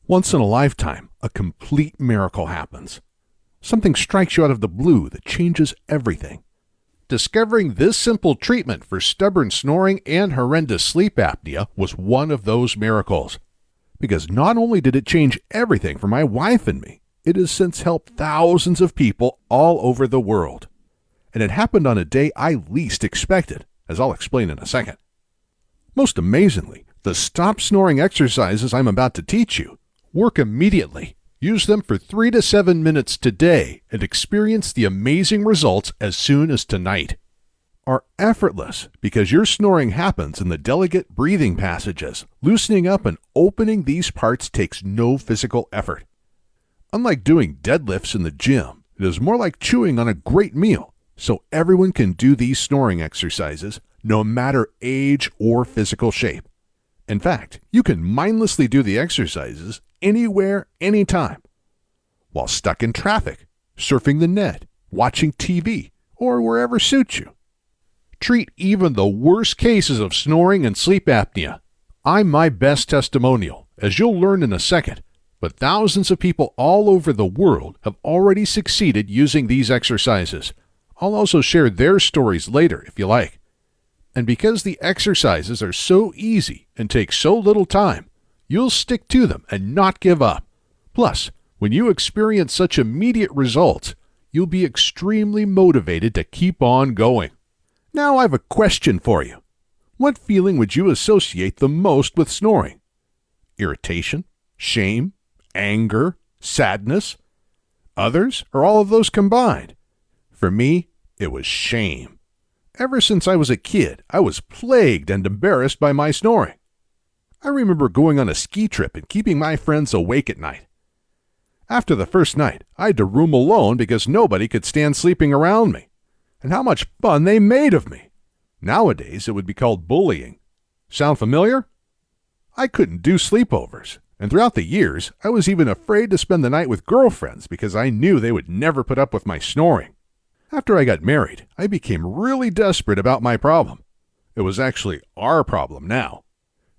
Once in a lifetime, a complete miracle happens. Something strikes you out of the blue that changes everything. Discovering this simple treatment for stubborn snoring and horrendous sleep apnea was one of those miracles. Because not only did it change everything for my wife and me, it has since helped thousands of people all over the world. And it happened on a day I least expected, as I'll explain in a second. Most amazingly, the stop snoring exercises I'm about to teach you work immediately. Use them for 3 to 7 minutes today and experience the amazing results as soon as tonight. Are effortless because your snoring happens in the delicate breathing passages. Loosening up and opening these parts takes no physical effort. Unlike doing deadlifts in the gym, it is more like chewing on a great meal, so everyone can do these snoring exercises no matter age or physical shape. In fact, you can mindlessly do the exercises anywhere, anytime, while stuck in traffic, surfing the net, watching TV, or wherever suits you. Treat even the worst cases of snoring and sleep apnea. I'm my best testimonial, as you'll learn in a second, but thousands of people all over the world have already succeeded using these exercises. I'll also share their stories later if you like. And because the exercises are so easy and take so little time, you'll stick to them and not give up. Plus, when you experience such immediate results, you'll be extremely motivated to keep on going. Now I have a question for you. What feeling would you associate the most with snoring? Irritation, shame, anger, sadness? Others, or all of those combined? For me, it was shame. Ever since I was a kid, I was plagued and embarrassed by my snoring. I remember going on a ski trip and keeping my friends awake at night. After the first night, I had to room alone because nobody could stand sleeping around me. And how much fun they made of me. Nowadays, it would be called bullying. Sound familiar? I couldn't do sleepovers, and throughout the years, I was even afraid to spend the night with girlfriends because I knew they would never put up with my snoring. After I got married, I became really desperate about my problem. It was actually our problem now.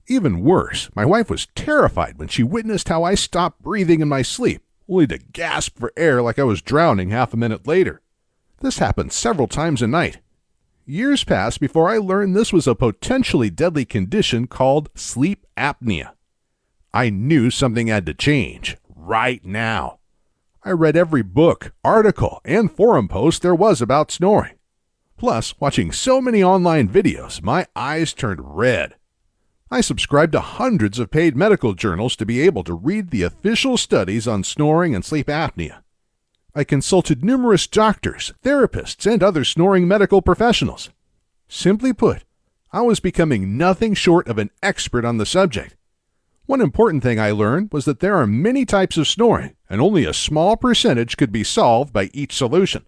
Even worse, my wife was terrified when she witnessed how I stopped breathing in my sleep, only to gasp for air like I was drowning half a minute later. This happened several times a night. Years passed before I learned this was a potentially deadly condition called sleep apnea. I knew something had to change, right now. I read every book, article, and forum post there was about snoring. Plus, watching so many online videos, my eyes turned red. I subscribed to hundreds of paid medical journals to be able to read the official studies on snoring and sleep apnea. I consulted numerous doctors, therapists, and other snoring medical professionals. Simply put, I was becoming nothing short of an expert on the subject. One important thing I learned was that there are many types of snoring, and only a small percentage could be solved by each solution.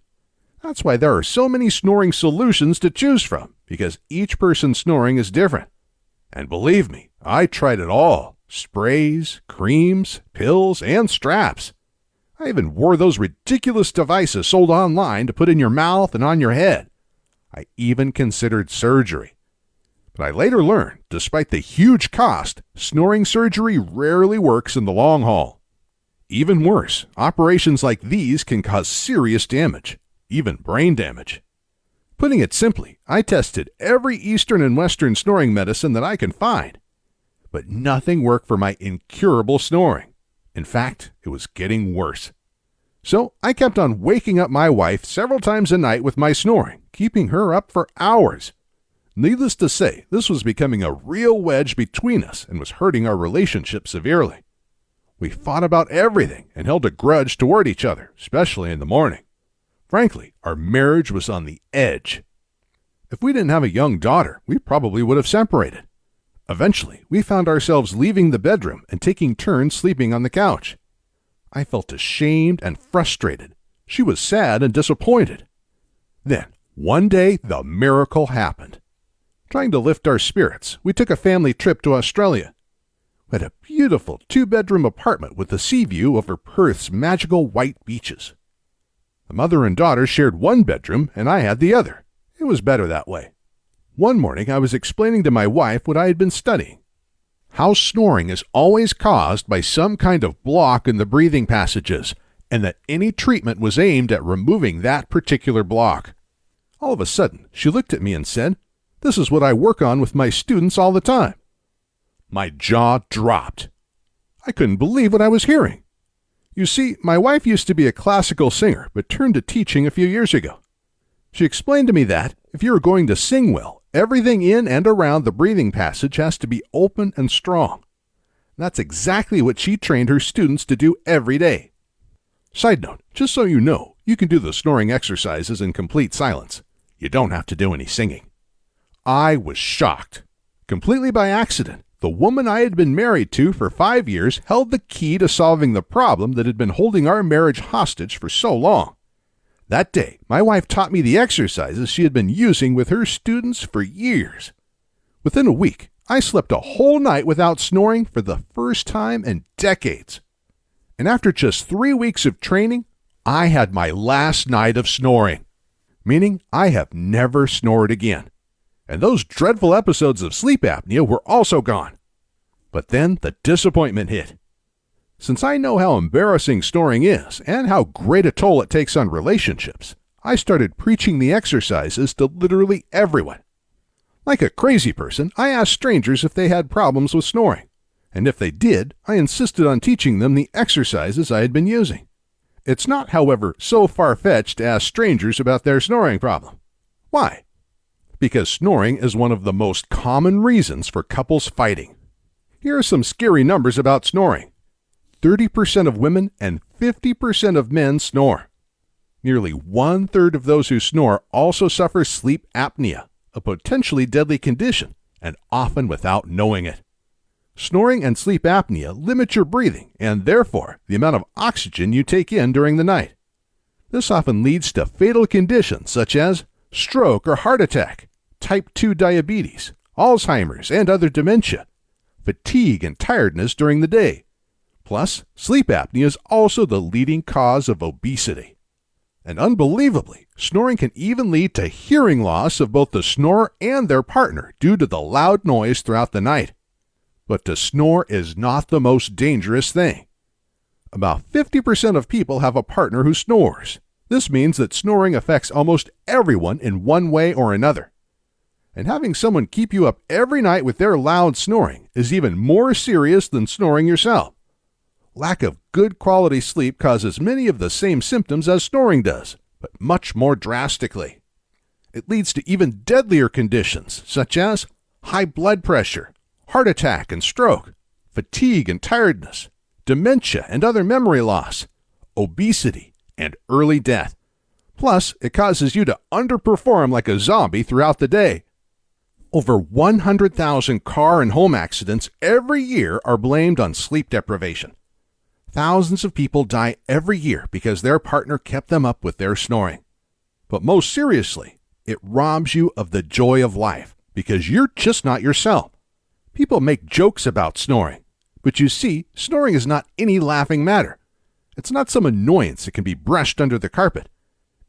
That's why there are so many snoring solutions to choose from, because each person's snoring is different. And believe me, I tried it all. Sprays, creams, pills, and straps. I even wore those ridiculous devices sold online to put in your mouth and on your head. I even considered surgery. But I later learned, despite the huge cost, snoring surgery rarely works in the long haul. Even worse, operations like these can cause serious damage, even brain damage. Putting it simply, I tested every Eastern and Western snoring medicine that I can find, but nothing worked for my incurable snoring. In fact, it was getting worse. So I kept on waking up my wife several times a night with my snoring, keeping her up for hours. Needless to say, this was becoming a real wedge between us and was hurting our relationship severely. We fought about everything and held a grudge toward each other, especially in the morning. Frankly, our marriage was on the edge. If we didn't have a young daughter, we probably would have separated. Eventually, we found ourselves leaving the bedroom and taking turns sleeping on the couch. I felt ashamed and frustrated. She was sad and disappointed. Then, one day, the miracle happened. Trying to lift our spirits, we took a family trip to Australia. We had a beautiful 2-bedroom apartment with a sea view over Perth's magical white beaches. The mother and daughter shared one bedroom, and I had the other. It was better that way. One morning, I was explaining to my wife what I had been studying. how snoring is always caused by some kind of block in the breathing passages, and that any treatment was aimed at removing that particular block. All of a sudden, she looked at me and said, "This is what I work on with my students all the time." My jaw dropped. I couldn't believe what I was hearing. You see, my wife used to be a classical singer, but turned to teaching a few years ago. She explained to me that, if you are going to sing well, everything in and around the breathing passage has to be open and strong. That's exactly what she trained her students to do every day. Side note, just so you know, you can do the snoring exercises in complete silence. You don't have to do any singing. I was shocked. Completely by accident, the woman I had been married to for 5 years held the key to solving the problem that had been holding our marriage hostage for so long. That day, my wife taught me the exercises she had been using with her students for years. Within a week, I slept a whole night without snoring for the first time in decades. And after just 3 weeks of training, I had my last night of snoring, meaning I have never snored again. And those dreadful episodes of sleep apnea were also gone. But then the disappointment hit. Since I know how embarrassing snoring is and how great a toll it takes on relationships, I started preaching the exercises to literally everyone. Like a crazy person, I asked strangers if they had problems with snoring. And if they did, I insisted on teaching them the exercises I had been using. It's not, however, so far-fetched to ask strangers about their snoring problem. Why? Because snoring is one of the most common reasons for couples fighting. Here are some scary numbers about snoring. 30% of women and 50% of men snore. Nearly 1/3 of those who snore also suffer sleep apnea, a potentially deadly condition, and often without knowing it. Snoring and sleep apnea limit your breathing and, therefore, the amount of oxygen you take in during the night. This often leads to fatal conditions such as stroke or heart attack, type 2 diabetes, Alzheimer's and other dementia, fatigue and tiredness during the day. Plus, sleep apnea is also the leading cause of obesity. And unbelievably, snoring can even lead to hearing loss of both the snorer and their partner due to the loud noise throughout the night. But to snore is not the most dangerous thing. About 50% of people have a partner who snores. This means that snoring affects almost everyone in one way or another. And having someone keep you up every night with their loud snoring is even more serious than snoring yourself. Lack of good quality sleep causes many of the same symptoms as snoring does, but much more drastically. It leads to even deadlier conditions such as high blood pressure, heart attack and stroke, fatigue and tiredness, dementia and other memory loss, obesity, and early death. Plus, it causes you to underperform like a zombie throughout the day. Over 100,000 car and home accidents every year are blamed on sleep deprivation. Thousands of people die every year because their partner kept them up with their snoring. But most seriously, it robs you of the joy of life because you're just not yourself. People make jokes about snoring, but you see, snoring is not any laughing matter. It's not some annoyance that can be brushed under the carpet.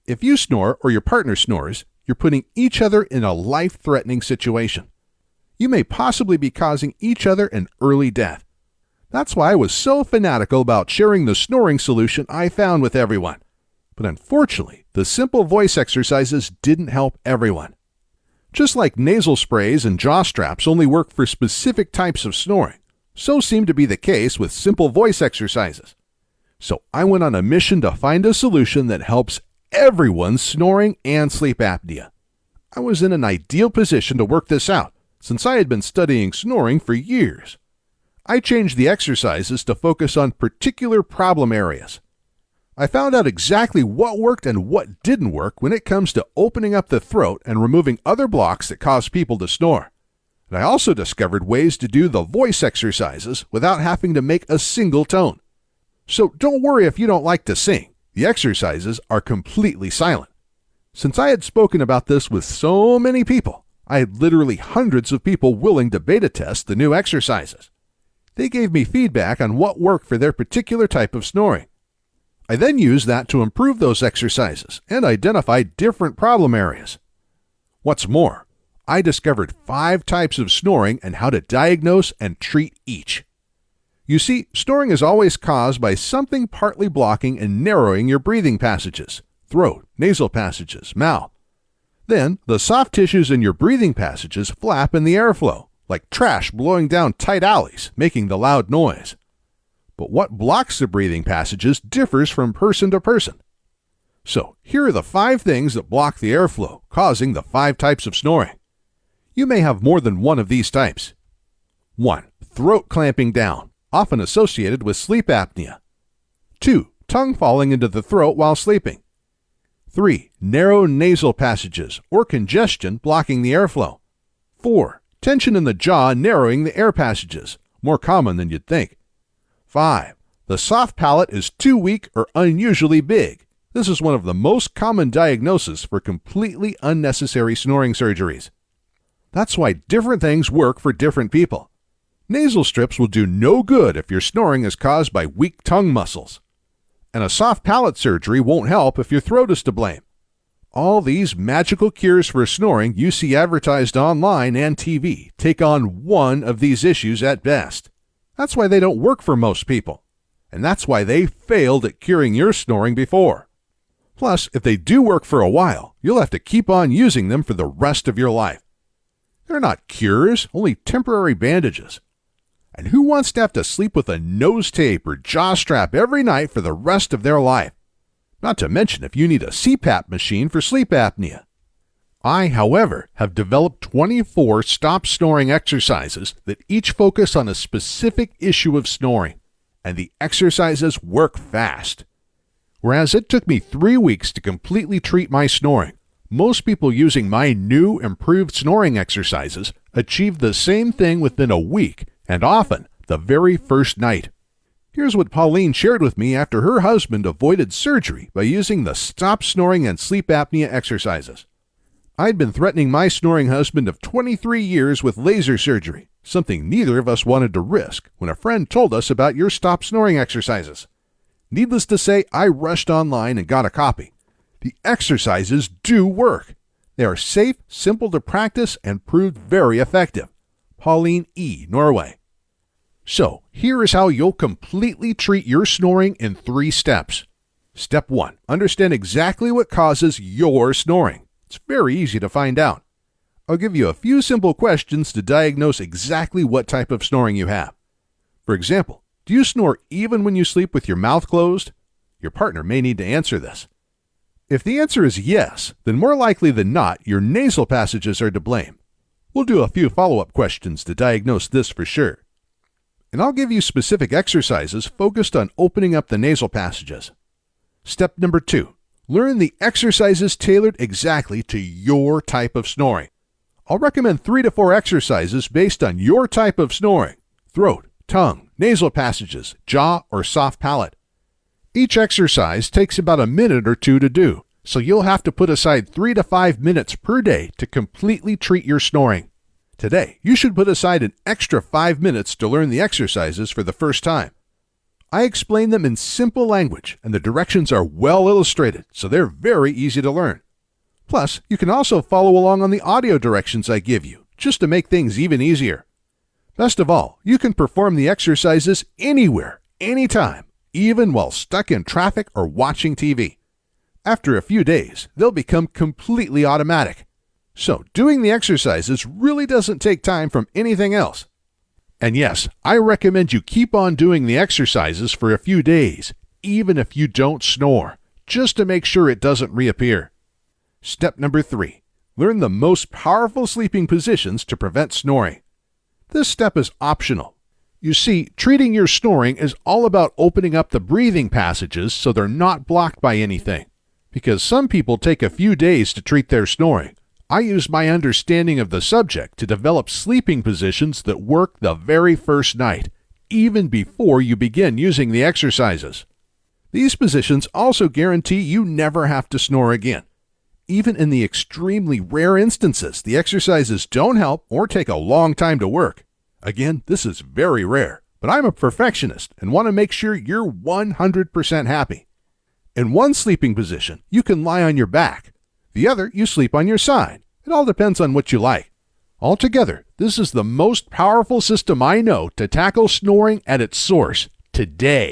If you snore or your partner snores, you're putting each other in a life-threatening situation. You may possibly be causing each other an early death. That's why I was so fanatical about sharing the snoring solution I found with everyone. But unfortunately, the simple voice exercises didn't help everyone. Just like nasal sprays and jaw straps only work for specific types of snoring, so seemed to be the case with simple voice exercises. So I went on a mission to find a solution that helps everyone's snoring and sleep apnea. I was in an ideal position to work this out, since I had been studying snoring for years. I changed the exercises to focus on particular problem areas. I found out exactly what worked and what didn't work when it comes to opening up the throat and removing other blocks that cause people to snore. And I also discovered ways to do the voice exercises without having to make a single tone. So don't worry if you don't like to sing. The exercises are completely silent. Since I had spoken about this with so many people, I had literally hundreds of people willing to beta test the new exercises. They gave me feedback on what worked for their particular type of snoring. I then used that to improve those exercises and identify different problem areas. What's more, I discovered 5 types of snoring and how to diagnose and treat each. You see, snoring is always caused by something partly blocking and narrowing your breathing passages, throat, nasal passages, mouth. Then, the soft tissues in your breathing passages flap in the airflow, like trash blowing down tight alleys, making the loud noise. But what blocks the breathing passages differs from person to person. So, here are the 5 things that block the airflow, causing the 5 types of snoring. You may have more than one of these types. 1. Throat clamping down, often associated with sleep apnea. 2. Tongue falling into the throat while sleeping. 3. Narrow nasal passages or congestion blocking the airflow. 4. Tension in the jaw narrowing the air passages, more common than you'd think. 5. The soft palate is too weak or unusually big. This is one of the most common diagnoses for completely unnecessary snoring surgeries. That's why different things work for different people. Nasal strips will do no good if your snoring is caused by weak tongue muscles. And a soft palate surgery won't help if your throat is to blame. All these magical cures for snoring you see advertised online and TV take on one of these issues at best. That's why they don't work for most people. And that's why they failed at curing your snoring before. Plus, if they do work for a while, you'll have to keep on using them for the rest of your life. They're not cures, only temporary bandages. And who wants to have to sleep with a nose tape or jaw strap every night for the rest of their life? Not to mention if you need a CPAP machine for sleep apnea. I, however, have developed 24 stop snoring exercises that each focus on a specific issue of snoring, and the exercises work fast. Whereas it took me 3 weeks to completely treat my snoring, most people using my new improved snoring exercises achieve the same thing within a week, and often the very first night. Here's what Pauline shared with me after her husband avoided surgery by using the Stop Snoring and Sleep Apnea exercises. I'd been threatening my snoring husband of 23 years with laser surgery, something neither of us wanted to risk, when a friend told us about your Stop Snoring exercises. Needless to say, I rushed online and got a copy. The exercises do work. They are safe, simple to practice, and proved very effective. Pauline E., Norway. So, here is how you'll completely treat your snoring in 3 steps. Step 1. Understand exactly what causes your snoring. It's very easy to find out. I'll give you a few simple questions to diagnose exactly what type of snoring you have. For example, do you snore even when you sleep with your mouth closed? Your partner may need to answer this. If the answer is yes, then more likely than not, your nasal passages are to blame. We'll do a few follow-up questions to diagnose this for sure. And I'll give you specific exercises focused on opening up the nasal passages. Step number 2. Learn the exercises tailored exactly to your type of snoring. I'll recommend 3 to 4 exercises based on your type of snoring: throat, tongue, nasal passages, jaw, or soft palate. Each exercise takes about a minute or 2 to do, so you'll have to put aside 3 to 5 minutes per day to completely treat your snoring. Today, you should put aside an extra 5 minutes to learn the exercises for the first time. I explain them in simple language, and the directions are well illustrated, so they're very easy to learn. Plus, you can also follow along on the audio directions I give you, just to make things even easier. Best of all, you can perform the exercises anywhere, anytime, even while stuck in traffic or watching TV. After a few days, they'll become completely automatic. So, doing the exercises really doesn't take time from anything else. And yes, I recommend you keep on doing the exercises for a few days, even if you don't snore, just to make sure it doesn't reappear. Step number 3. Learn the most powerful sleeping positions to prevent snoring. This step is optional. You see, treating your snoring is all about opening up the breathing passages so they're not blocked by anything. Because some people take a few days to treat their snoring, I use my understanding of the subject to develop sleeping positions that work the very first night, even before you begin using the exercises. These positions also guarantee you never have to snore again. Even in the extremely rare instances the exercises don't help or take a long time to work. Again, this is very rare, but I'm a perfectionist and want to make sure you're 100% happy. In one sleeping position, you can lie on your back. The other, you sleep on your side. It all depends on what you like. Altogether, this is the most powerful system I know to tackle snoring at its source today.